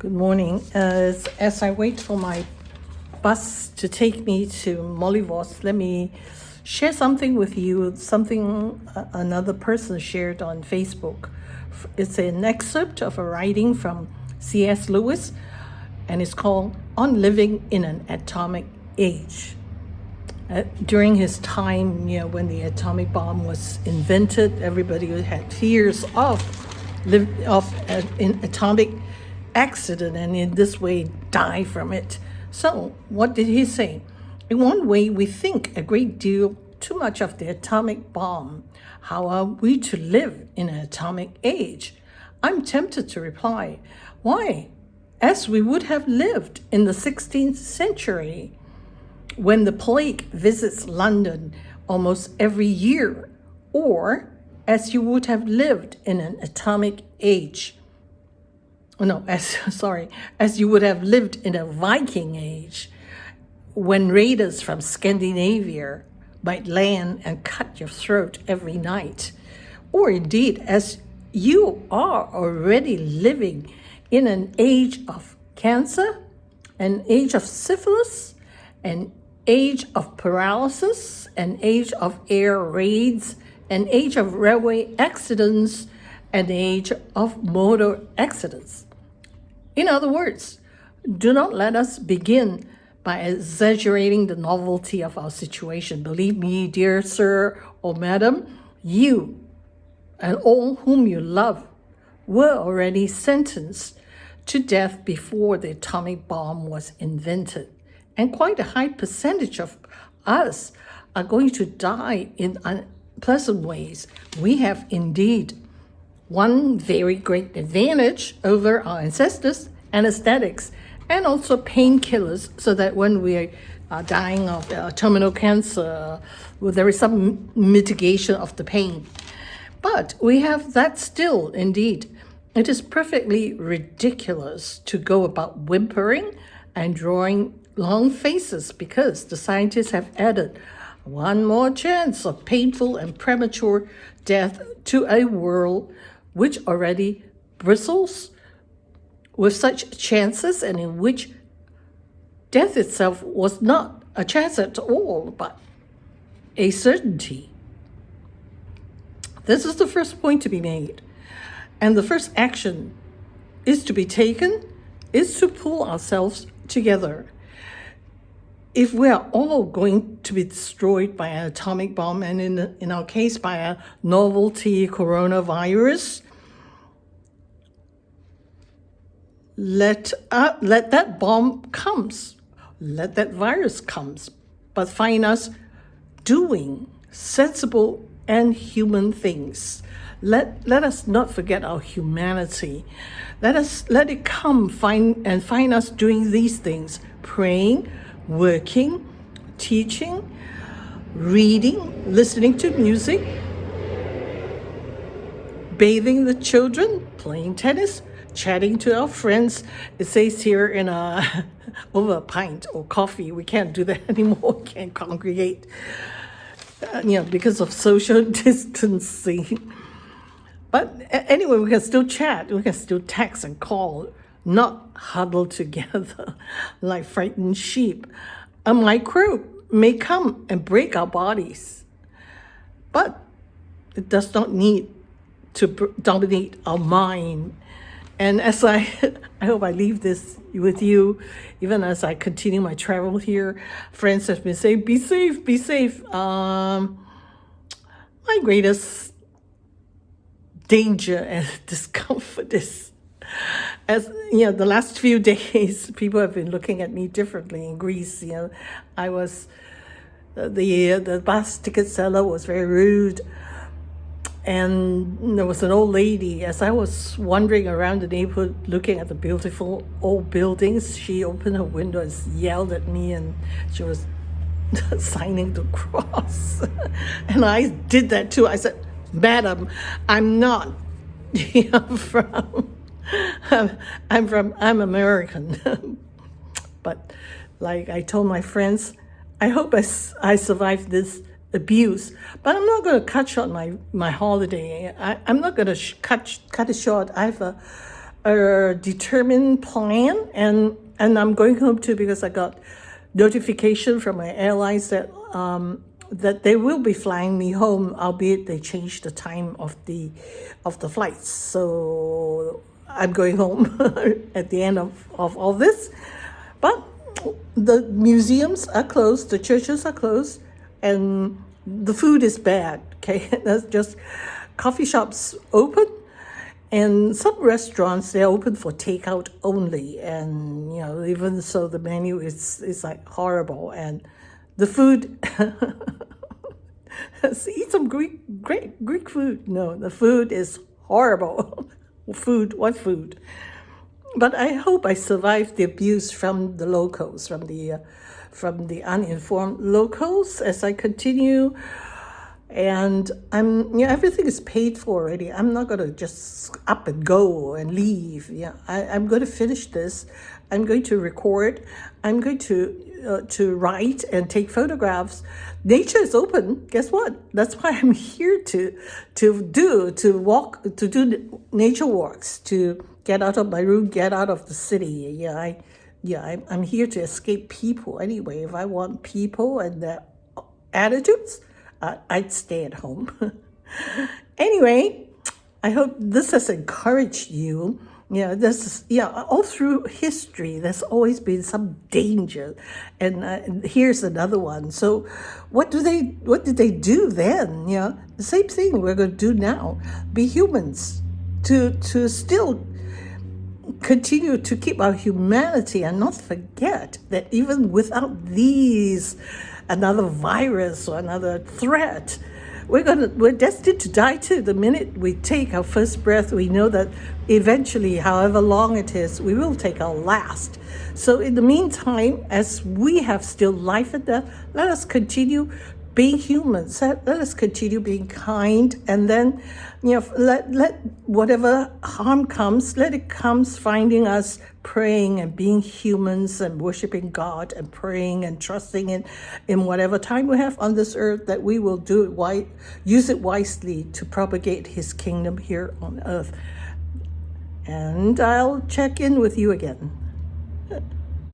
Good morning. As I wait for my bus to take me to Mollywood, let me share something with you, something another person shared on Facebook. It's an excerpt of a writing from C.S. Lewis, and it's called On Living in an Atomic Age. During his time, when the atomic bomb was invented, everybody had fears of an atomic accident and in this way die from it. So what did he say? In one way, we think a great deal too much of the atomic bomb. How are we to live in an atomic age? I'm tempted to reply, why? As we would have lived in the 16th century, when the plague visits London almost every year, or as you would have lived in an atomic age. As you would have lived in a Viking age, when raiders from Scandinavia might land and cut your throat every night. Or indeed, as you are already living in an age of cancer, an age of syphilis, an age of paralysis, an age of air raids, an age of railway accidents, an age of motor accidents. In other words, do not let us begin by exaggerating the novelty of our situation. Believe me, dear sir or madam, you and all whom you love were already sentenced to death before the atomic bomb was invented. And quite a high percentage of us are going to die in unpleasant ways. We have indeed one very great advantage over our ancestors: anesthetics and also painkillers, so that when we are dying of terminal cancer, there is some mitigation of the pain. But we have that still, indeed. It is perfectly ridiculous to go about whimpering and drawing long faces because the scientists have added one more chance of painful and premature death to a world which already bristles with such chances, and in which death itself was not a chance at all, but a certainty. This is the first point to be made. And the first action is to be taken is to pull ourselves together. If we are all going to be destroyed by an atomic bomb, and in our case by a novelty coronavirus, let that bomb comes, let that virus comes, but find us doing sensible and human things. Let us not forget our humanity. Let it come find us doing these things: praying, working, teaching, reading, listening to music, bathing the children, playing tennis, chatting to our friends. It says here in over a pint or coffee. We can't do that anymore. We can't congregate, because of social distancing. But anyway, we can still chat. We can still text and call, not huddled together like frightened sheep. A microbe may come and break our bodies, but it does not need to dominate our mind. And as I hope I leave this with you, even as I continue my travel here, friends have been saying, be safe, be safe. My greatest danger and discomfort is, as the last few days, people have been looking at me differently in Greece. I was, the bus ticket seller was very rude. And there was an old lady. As I was wandering around the neighborhood looking at the beautiful old buildings, she opened her window and yelled at me, and she was signing the cross. And I did that too. I said, "Madam, I'm not I'm American." But like I told my friends, I hope I survive this abuse, but I'm not going to cut short my holiday. I'm not going to cut it short. I have a determined plan, and I'm going home too because I got notification from my airlines that they will be flying me home, albeit they changed the time of the flights. So I'm going home at the end of all this. But the museums are closed, the churches are closed, and the food is bad. Okay, that's just coffee shops open, and some restaurants they're open for takeout only, and even so the menu is like horrible, and the food. Eat some great Greek food. No, the food is horrible. What food? But I hope I survived the abuse from the locals, from the uninformed locals as I continue. And everything is paid for already. I'm not gonna just up and go and leave. I'm going to finish this. I'm going to record. I'm going to write and take photographs. Nature is open. Guess what? That's why I'm here to do nature walks, to get out of my room, get out of the city. I'm here to escape people anyway. If I want people and their attitudes, I'd stay at home. Anyway, I hope this has encouraged you. All through history, there's always been some danger, and here's another one. So, what did they do then? The same thing we're going to do now. Be humans, to still continue to keep our humanity and not forget that even without another virus or another threat, we're destined to die too. The minute we take our first breath, we know that eventually, however long it is, we will take our last. So in the meantime, as we have still life and death, let us continue being humans. Let us continue being kind, and then let whatever harm comes, let it comes finding us praying and being humans and worshiping God and praying and trusting in whatever time we have on this earth, that we will use it wisely to propagate his kingdom here on earth. And I'll check in with you again.